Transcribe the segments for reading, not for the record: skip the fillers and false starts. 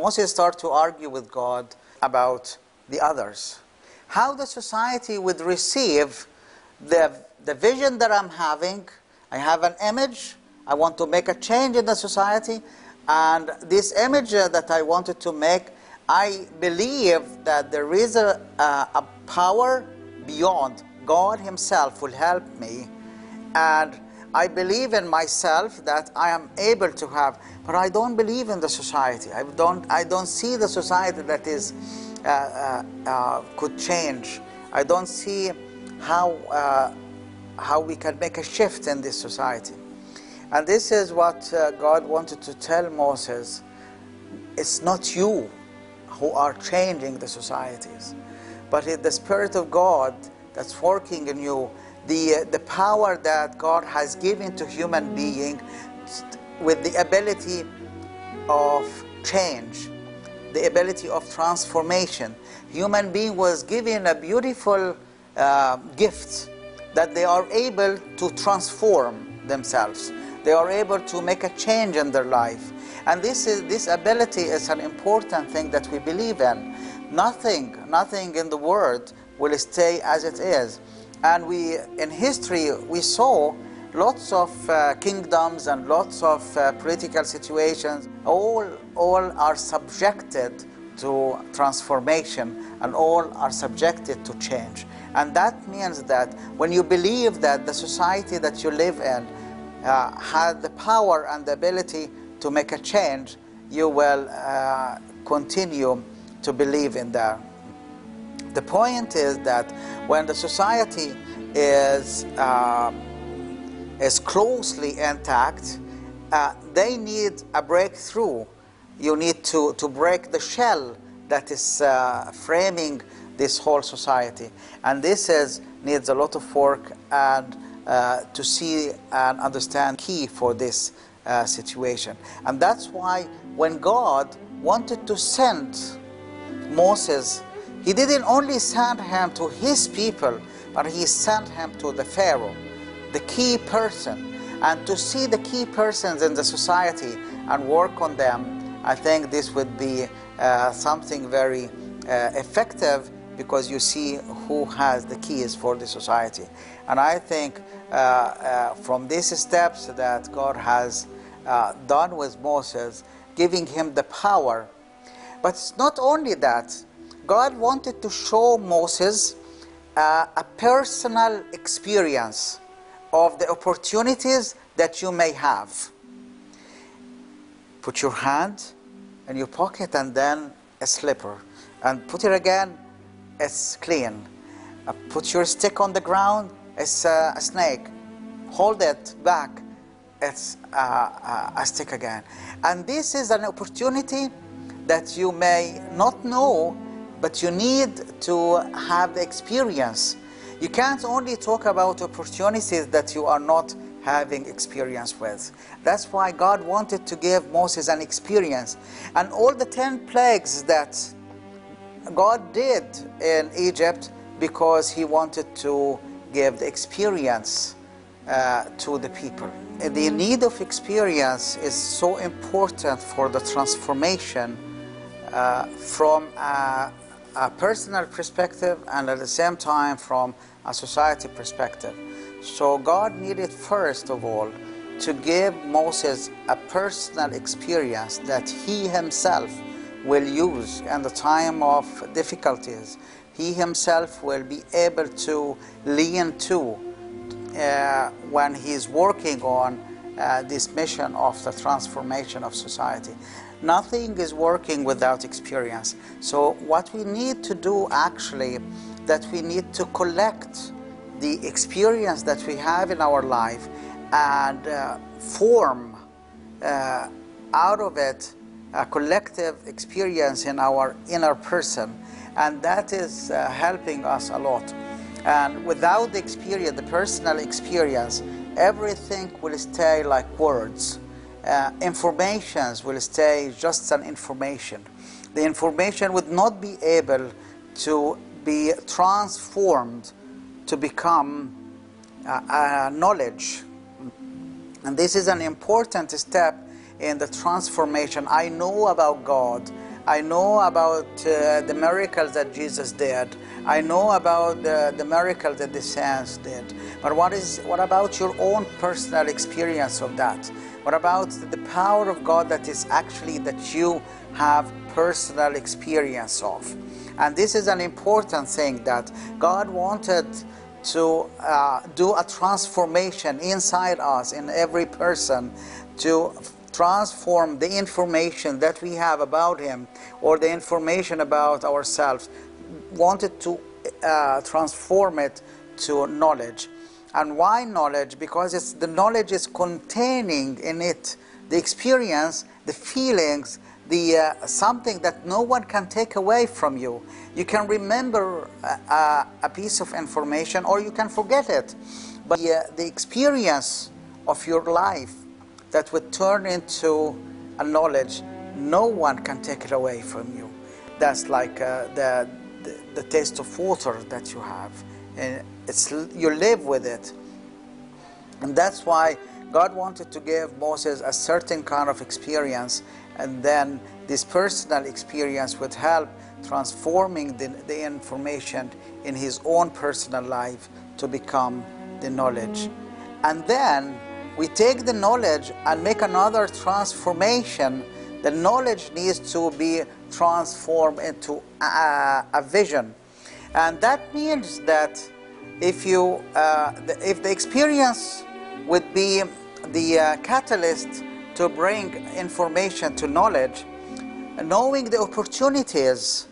Moses started to argue with God about the others. How the society would receive the vision that I'm having. I have an image. I want to make a change in the society. And this image that I wanted to make, I believe that there is a power beyond. God himself will help me. And I believe in myself that I am able to have, but I don't believe in the society. I don't see the society that is could change. I don't see how we can make a shift in this society. And this is what God wanted to tell Moses. It's not you who are changing the societies, but it's the Spirit of God that's working in you. The power that God has given to human being with the ability of change, the ability of transformation. Human being was given a beautiful gift that they are able to transform themselves. They are able to make a change in their life. And this ability is an important thing that we believe in. Nothing in the world will stay as it is. And in history, we saw lots of kingdoms and lots of political situations. All are subjected to transformation, and all are subjected to change. And that means that when you believe that the society that you live in has the power and the ability to make a change, you will continue to believe in that. The point is that when the society is closely intact, they need a breakthrough. You need to break the shell that is framing this whole society. And this needs a lot of work and to see and understand key for this situation. And that's why when God wanted to send Moses, he didn't only send him to his people, but he sent him to the Pharaoh, the key person. And to see the key persons in the society and work on them, I think this would be something very effective, because you see who has the keys for the society. And I think from these steps that God has done with Moses, giving him the power. But it's not only that. God wanted to show Moses a personal experience of the opportunities that you may have. Put your hand in your pocket and then a slipper. And put it again, it's clean. Put your stick on the ground, it's a snake. Hold it back, it's a stick again. And this is an opportunity that you may not know, but you need to have the experience. You can't only talk about opportunities that you are not having experience with. That's why God wanted to give Moses an experience. And all the 10 plagues that God did in Egypt, because he wanted to give the experience to the people. The need of experience is so important for the transformation from a personal perspective and at the same time from a society perspective. So God needed first of all to give Moses a personal experience that he himself will use in the time of difficulties. He himself will be able to lean to when he's working on this mission of the transformation of society. Nothing is working without experience. So what we need to do actually, that we need to collect the experience that we have in our life and form out of it a collective experience in our inner person. And that is helping us a lot. And without the experience, the personal experience, everything will stay like words. Informations will stay just an information. The information would not be able to be transformed to become knowledge. And this is an important step in the transformation. I know about God. I know about the miracles that Jesus did. I know about the miracles that the saints did. But what about your own personal experience of that? What about the power of God that is actually that you have personal experience of? And this is an important thing, that God wanted to do a transformation inside us, in every person, to transform the information that we have about Him, or the information about ourselves, wanted to transform it to knowledge. And why knowledge? Because the knowledge is containing in it the experience, the feelings, the something that no one can take away from you. You can remember a piece of information, or you can forget it, but the experience of your life that would turn into a knowledge, no one can take it away from you. That's like the taste of water that you have, and you live with it. And that's why God wanted to give Moses a certain kind of experience, and then this personal experience would help transforming the information in his own personal life to become the knowledge. And then we take the knowledge and make another transformation. The knowledge needs to be transformed into a vision. And that means that if the experience would be the catalyst to bring information to knowledge, knowing the opportunities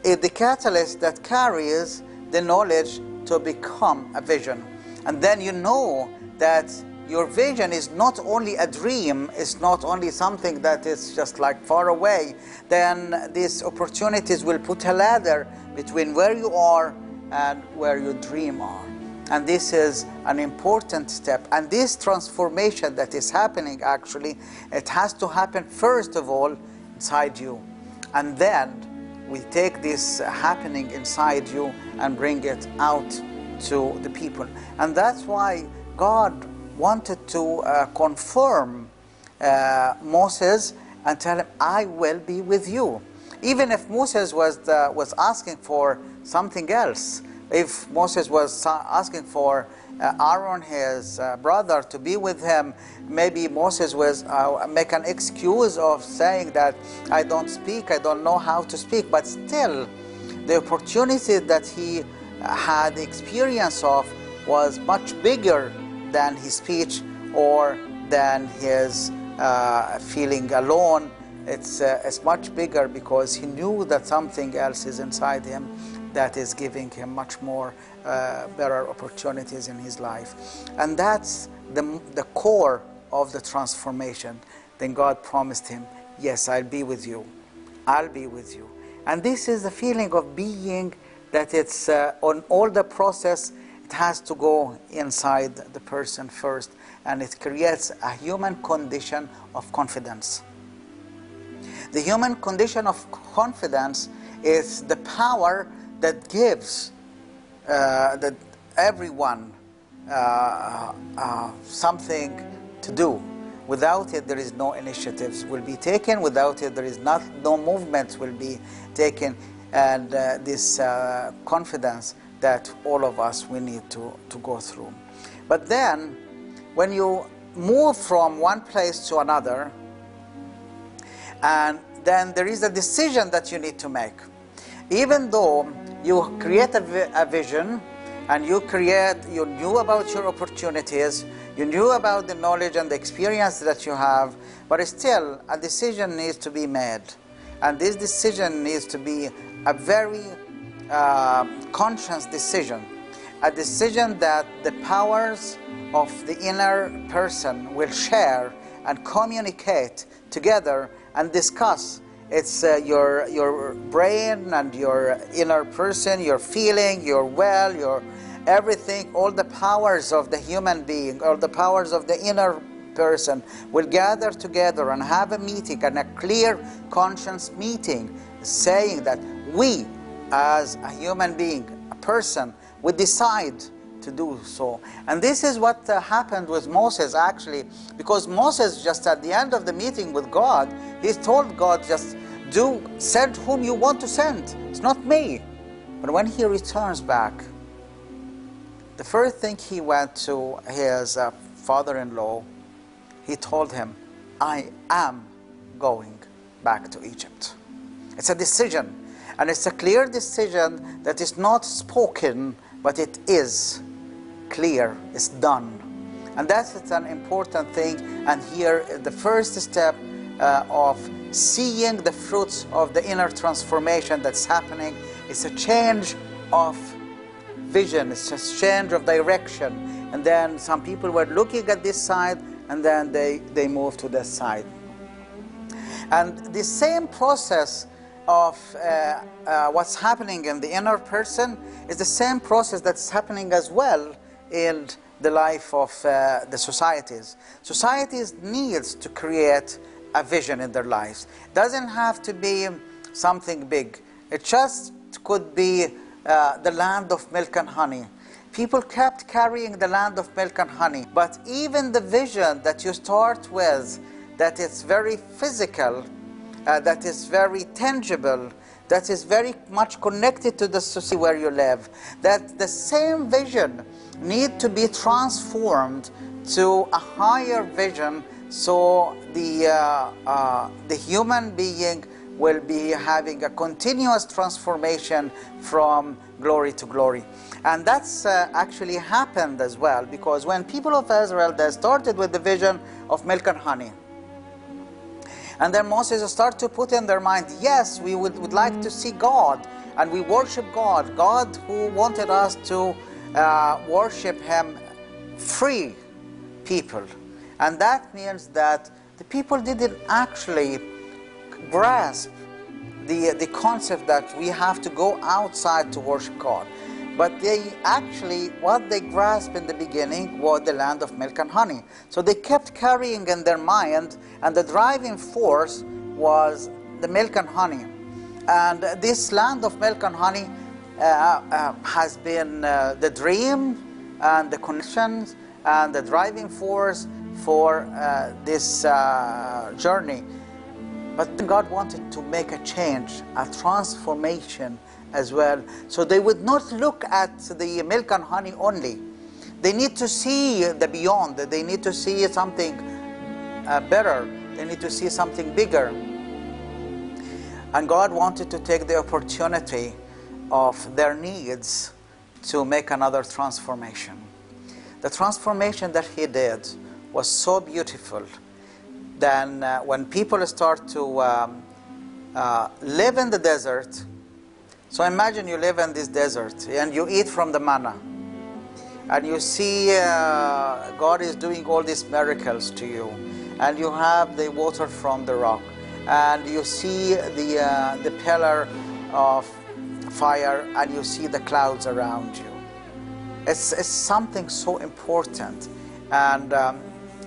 is the catalyst that carries the knowledge to become a vision. And then you know that your vision is not only a dream, it's not only something that is just like far away. Then these opportunities will put a ladder between where you are and where your dream are. And this is an important step. And this transformation that is happening, actually, it has to happen first of all inside you. And then we take this happening inside you and bring it out to the people. And that's why God wanted to confirm Moses and tell him, I will be with you. Even if Moses was asking for something else, if Moses was asking for Aaron, his brother, to be with him, maybe Moses was make an excuse of saying that I don't speak, I don't know how to speak. But still, the opportunity that he had experience of was much bigger than his speech or than his feeling alone. It's much bigger because he knew that something else is inside him that is giving him much more better opportunities in his life. And that's the core of the transformation. Then God promised him, yes, I'll be with you. I'll be with you. And this is the feeling of being, that it's on all the process, it has to go inside the person first, and it creates a human condition of confidence. The human condition of confidence is the power that gives that everyone something to do. Without it, there is no initiatives will be taken. Without it, there is no movements will be taken. And this confidence that all of us we need to go through. But then, when you move from one place to another, and then there is a decision that you need to make. Even though you create a vision, and you knew about your opportunities, you knew about the knowledge and the experience that you have, but still a decision needs to be made. And this decision needs to be a very conscious decision, a decision that the powers of the inner person will share and communicate together and discuss. It's your brain and your inner person, your feeling, your will, your everything, all the powers of the human being, all the powers of the inner person will gather together and have a meeting, and a clear conscience meeting, saying that we, as a human being, a person, we decide to do so. And this is what happened with Moses, actually, because Moses, just at the end of the meeting with God, he told God, just send whom you want to send. It's not me. But when he returns back, the first thing he went to his father-in-law, he told him, I am going back to Egypt. It's a decision, and it's a clear decision that is not spoken, but it is clear, it's done. And that's an important thing. And here the first step of seeing the fruits of the inner transformation that's happening is a change of vision, it's a change of direction. And then some people were looking at this side, and then they moved to this side. And the same process of what's happening in the inner person is the same process that's happening as well in the life of the societies. Societies needs to create a vision in their lives. It doesn't have to be something big. It just could be the land of milk and honey. People kept carrying the land of milk and honey, but even the vision that you start with, that is very physical, that is very tangible, that is very much connected to the society where you live, that the same vision need to be transformed to a higher vision, so the human being will be having a continuous transformation from glory to glory. And that's actually happened as well, because when people of Israel, they started with the vision of milk and honey, and then Moses started to put in their mind, yes, we would like to see God, and we worship God, God who wanted us to worship Him free people. And that means that the people didn't actually grasp the concept that we have to go outside to worship God. But they actually, what they grasped in the beginning was the land of milk and honey. So they kept carrying in their mind, and the driving force was the milk and honey. And this land of milk and honey has been the dream and the connections and the driving force for this journey. But God wanted to make a change, a transformation as well. So they would not look at the milk and honey only. They need to see the beyond. They need to see something better. They need to see something bigger. And God wanted to take the opportunity of their needs to make another transformation. The transformation that He did was so beautiful. Then when people start to live in the desert, so imagine you live in this desert and you eat from the manna, and you see God is doing all these miracles to you, and you have the water from the rock, and you see the pillar of fire, and you see the clouds around you. It's something so important. And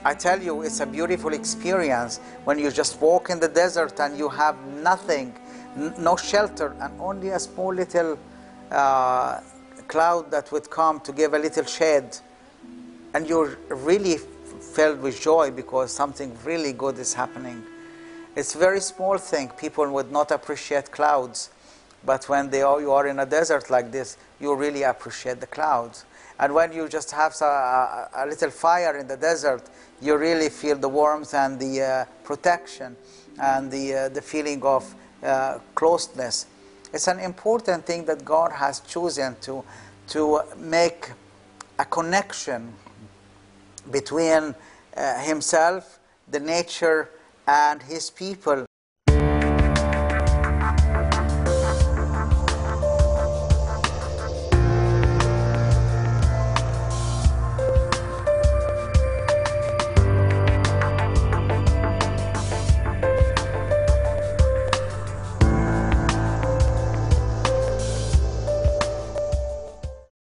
I tell you, it's a beautiful experience when you just walk in the desert and you have nothing, no shelter, and only a small little cloud that would come to give a little shade. And you're really filled with joy because something really good is happening. It's a very small thing. People would not appreciate clouds. But when you are in a desert like this, you really appreciate the clouds. And when you just have a little fire in the desert, you really feel the warmth and the protection and the feeling of closeness. It's an important thing that God has chosen to make a connection between Himself, the nature, and His people,